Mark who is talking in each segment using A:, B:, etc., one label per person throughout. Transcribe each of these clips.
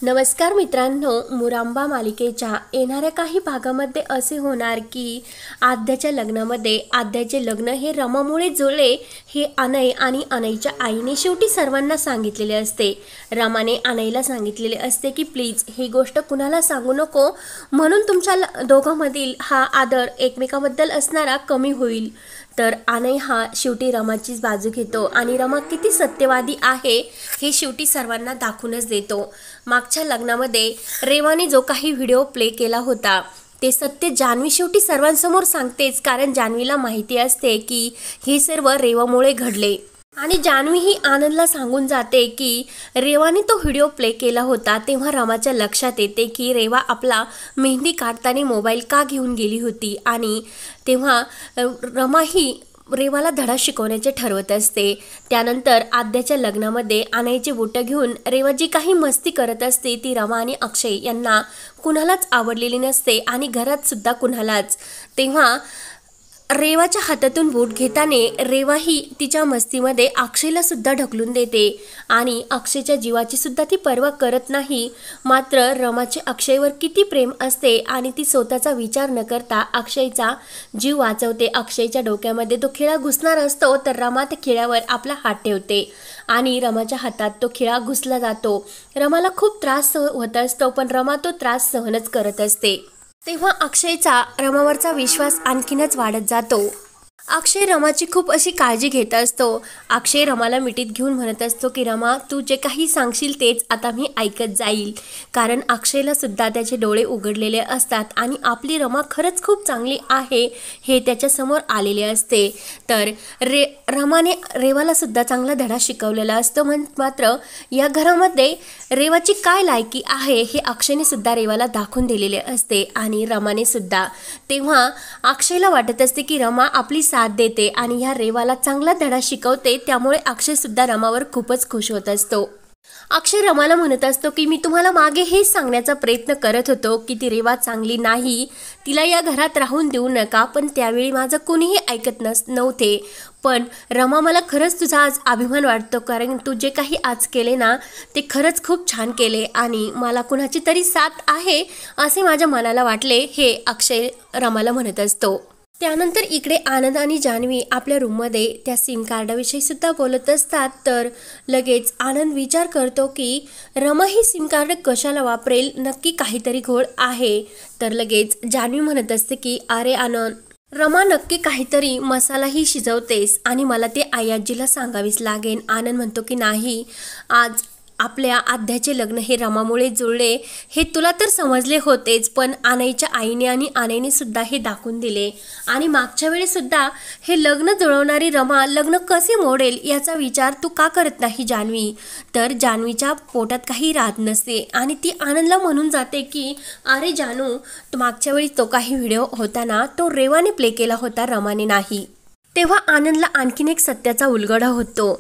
A: नमस्कार मित्रांनो, मुरांबा मालिकेच्या येणाऱ्या काही भागामध्ये असे होणार की आद्याच्या लग्नामध्ये आद्याचे लग्न हे रमामुळे जुळले हे अनय आणि अनयच्या आईने शेवटी सर्वांना सांगितलेले असते। रमाने अनयला सांगितलेले असते की प्लीज ही गोष्ट कुणाला सांगू नको, म्हणून तुमच्या दोघांमधील हा आदर एकमेकांबद्दल असणारा कमी होईल। तर अनय हा शेवटी रमाचीच बाजू घेतो आणि रमा किती सत्यवादी आहे हे शेवटी सर्वांना दाखवूनच देतो। मागच्या लग्नामध्ये रेवाने जो काही व्हिडिओ प्ले केला होता ते सत्य जान्हवी शेवटी सर्वांसमोर सांगतेच, कारण जान्हवीला माहिती असते की हे सर्व रेवामुळे घडले आणि जान्हवी ही आनंदला सांगून जाते की रेवाने तो व्हिडिओ प्ले केला होता तेव्हा रमाच्या लक्षात येते की रेवा आपला मेहंदी काढताना मोबाईल का घेऊन गेली होती आणि तेव्हा रमा ही रेवाला धडा शिकवण्याचे ठरवत असते। त्यानंतर आद्याच्या लग्नामध्ये अनयचे बोटं घेऊन रेवा जी काही मस्ती करत असते ती रमा आणि अक्षय यांना कुणालाच आवडलेली नसते आणि घरात सुद्धा कुणालाच। तेव्हा रेवाच्या हातातून बूट घेताना रेवा ही तिच्या मस्तीमध्ये अक्षयला सुद्धा ढकलून देते आणि अक्षयच्या जीवाची सुद्धा ती पर्वा करत नाही। मात्र रमाचे अक्षयवर किती प्रेम असते आणि ती स्वतःचा विचार न करता अक्षयचा जीव वाचवते। अक्षयच्या डोक्यामध्ये तो खिळा घुसणार असतो तर रमा त्या खिळ्यावर आपला हात ठेवते आणि रमाच्या हातात तो खिळा घुसला जातो। रमाला खूप त्रास होत असतो पण रमा तो त्रास सहनच करत असते। तेव्हा अक्षयचा रमावरचा विश्वास आणखीनच वाढत जातो। अक्षय रमाची खूप अशी काळजी घेत असतो। अक्षय रमाला मिठीत घेऊन म्हणत असतो की रमा तू जे काही सांगशील तेच आता मी ऐकत जाईल, कारण अक्षयला सुद्धा त्याचे डोळे उघडलेले असतात आणि आपली रमा खरंच खूप चांगली आहे हे त्याच्यासमोर आलेले असते। तर रमाने रेवाला सुद्धा चांगला धडा शिकवलेला असतो। मात्र या घरामध्ये रेवाची काय लायकी आहे हे अक्षयने सुद्धा रेवाला दाखवून दिलेले असते आणि रमाने सुद्धा। तेव्हा अक्षयला वाटत असते की रमा आपली साथ देते आणि ह्या रेवाला चांगला धडा शिकवते, त्यामुळे अक्षय सुद्धा रमावर खूपच खुश होत असतो। अक्षय रमाला म्हणत असतो की मी तुम्हाला मागे हेच सांगण्याचा प्रयत्न करत होतो की ती रेवा चांगली नाही, तिला या घरात राहून देऊ नका, पण त्यावेळी माझं कोणीही ऐकत नव्हते। पण रमा मला खरंच तुझा आज अभिमान वाटतो, कारण तू जे काही आज केले ना ते खरंच खूप छान केले आणि मला कुणाची तरी साथ आहे असे माझ्या मनाला वाटले, हे अक्षय रमाला म्हणत असतो। त्यानंतर इकडे आनंद आणि जान्हवी आपल्या रूममध्ये त्या सिम कार्डाविषयी सुद्धा बोलत असतात। तर लगेच आनंद विचार करतो की रमा ही सिम कार्ड कशाला वापरेल, नक्की काहीतरी घोळ आहे। तर लगेच जान्हवी म्हणत असते की अरे आनंद, रमा नक्की काहीतरी मसालाही शिजवतेस आणि मला ते आयाजीला सांगावीच लागेल। आनंद म्हणतो की नाही, आज आपल्या आद्याचे लग्न हे रमामुळे जुळले हे तुला तर समजले होतेच, पण अनयच्या आईने आणि अनयने सुद्धा हे दाखवून दिले आणि मागच्या वेळेस सुद्धा हे लग्न जुळवणारी रमा लग्न कसे मोडेल याचा विचार तू का करत नाही जान्हवी। तर जान्हवीच्या पोटात काही राहत नसते आणि ती आनंदला म्हणून जाते की अरे जानू, मागच्या वेळी तो काही व्हिडिओ होता ना तो रेवाने प्ले केला होता, रमाने नाही। तेव्हा आनंदला आणखीन एक सत्याचा उलगडा होतो।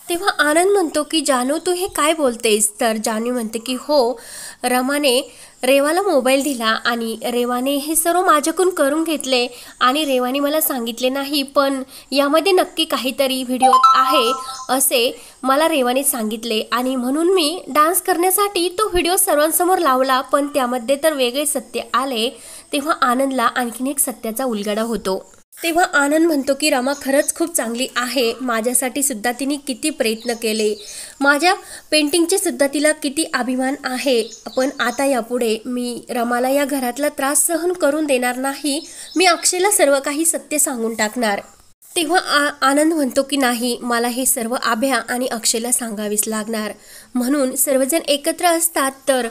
A: तेव्हा आनंद म्हणतो की जानू तू हे काय बोलतेस। तर जानू म्हणते की हो, रमाने रेवाला मोबाईल दिला आणि रेवाने हे सर्व माझ्याकडून करून घेतले आणि रेवाने मला सांगितले नाही, पण यामध्ये नक्की काहीतरी व्हिडिओ आहे असे मला रेवाने सांगितले आणि म्हणून मी डान्स करण्यासाठी तो व्हिडिओ सर्वांसमोर लावला, पण त्यामध्ये तर वेगळे सत्य आले। तेव्हा आनंदला आणखीन एक सत्याचा उलगडा होतो। तेव्हा आनंद म्हणतो की रमा खरंच खूप चांगली आहे, माझ्यासाठी सुद्धा तिने किती प्रयत्न केले, माझ्या पेंटिंगचे सुद्धा तिला किती अभिमान आहे, पण आता यापुढे मी रमाला या घरातला त्रास सहन करून देणार नाही, मी अक्षयला सर्व काही सत्य सांगून टाकणार। तेव्हा आनंद म्हणतो की नाही, मला हे सर्व आभ्या आणि अक्षयला सांगावीच लागणार। म्हणून सर्वजण एकत्र असतात। तर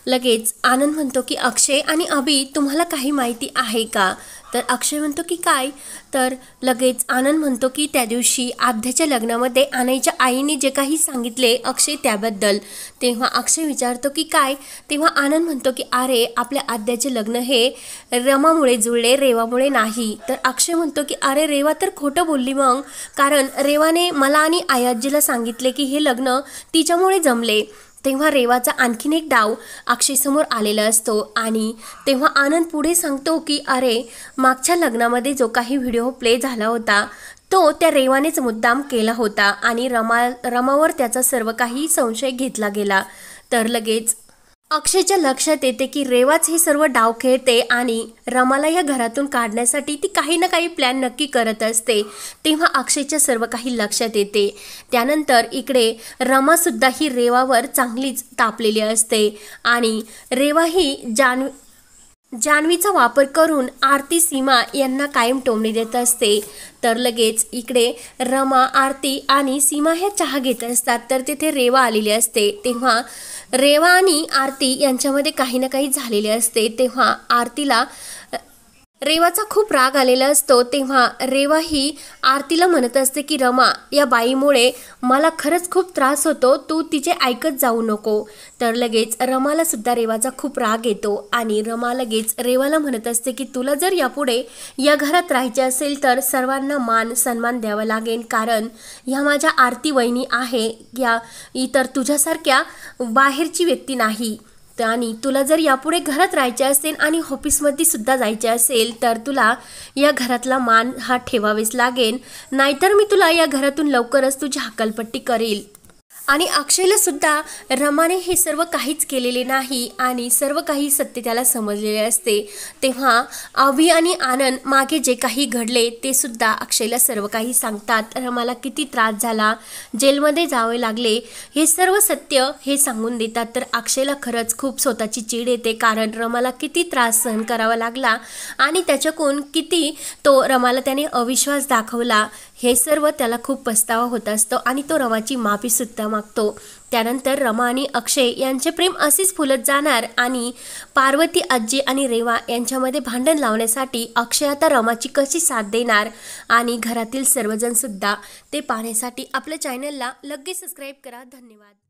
A: लगेच आनंद म्हणतो की अक्षय आणि अभि तुम्हाला काही माहिती आहे का। तर अक्षय म्हणतो की काय। तर लगेच आनंद म्हणतो की त्या दिवशी आद्याच्या लग्नामध्ये अनयच्या आईने जे काही सांगितले अक्षय त्याबद्दल। तेव्हा अक्षय विचारतो की काय। तेव्हा आनंद म्हणतो की अरे आपल्या आद्याचे लग्न हे रमामुळे जुळले, रेवामुळे नाही। तर अक्षय म्हणतो की अरे रेवा तर खोटं बोलली मग, कारण रेवाने मला आणि आयाजीला सांगितले की हे लग्न तिच्यामुळे जमले। तेव्हा रेवाचा आणखीन एक डाव अक्षयसमोर आलेला असतो आणि तेव्हा आनंद पुढे सांगतो की अरे मागच्या लग्नामध्ये जो काही व्हिडिओ प्ले झाला होता तो त्या रेवानेच मुद्दाम केला होता आणि रमावर त्याचा सर्व काही संशय घेतला गेला। तर लगेच अक्षयच्या लक्षात येते की रेवाच हे सर्व डाव खेळते आणि रमाला या घरातून काढण्यासाठी ती काही ना काही प्लॅन नक्की करत असते। तेव्हा अक्षयच्या सर्व काही लक्षात येते। त्यानंतर इकडे रमासुद्धा ही रेवावर चांगलीच तापलेली असते आणि रेवा ही जान्हवीचा वापर करून आरती सीमा यांना कायम टोमणे देत असते। तर लगेच इकडे रमा, आरती आणि सीमा ह्या चहा घेत असतात तर तिथे रेवा आलेली असते। तेव्हा रेवा आणि आरती यांच्यामध्ये काही ना काही झालेले असते। तेव्हा आरतीला रेवाचा खूप राग आलेला असतो। तेव्हा रेवा ही आरतीला म्हणत असते की रमा, या बाईमुळे मला खरंच खूप त्रास होतो, तू तिचे ऐकत जाऊ नको। तर लगेच रमाला सुद्धा रेवाचा खूप राग येतो आणि रमा लगेच रेवाला म्हणत असते की तुला जर यापुढे या घरात राहायचे असेल तर सर्वांना मान सन्मान द्यावा लागेल, कारण ह्या माझ्या आरती वहिनी आहे, या इतर तुझ्यासारख्या बाहेरची व्यक्ती नाही। आणि तुला जर यापुढे घरात राहायचे असेल आणि ऑफिसमध्ये सुद्धा जायचे असेल तर तुला या घरातला मान हा ठेवावेच लागेल, नाहीतर मी तुला या घरातून लवकरच तुझी हकालपट्टी करेल। आणि अक्षयला सुद्धा रमाने हे सर्व काहीच केलेले नाही आणि सर्व काही सत्य त्याला समजलेले असते। तेव्हा अभि आणि आनंद मागे जे काही घडले ते सुद्धा अक्षयला सर्व काही सांगतात। रमाला किती त्रास झाला, जेलमध्ये जावे लागले, हे सर्व सत्य हे सांगून देतात। तर अक्षयला खरंच खूप स्वतःची चीड येते, कारण रमाला किती त्रास सहन करावा लागला आणि त्याच्याकडून किती तो रमाला त्याने अविश्वास दाखवला, हे सर्व त्याला खूप पस्तावा होत असतो आणि तो रमाची माफी सुद्धा मागतो। त्यानंतर रमा आणि अक्षय यांचे प्रेम असेच फुलत जाणार आणि पार्वती आजी आणि रेवा यांच्यामध्ये भांडण लावण्यासाठी अक्षय आता रमाची कशी साथ देणार आणि घरातील सर्वजण सुद्धा ते पाहण्यासाठी आपल्या चॅनलला लगेच सबस्क्राईब करा। धन्यवाद।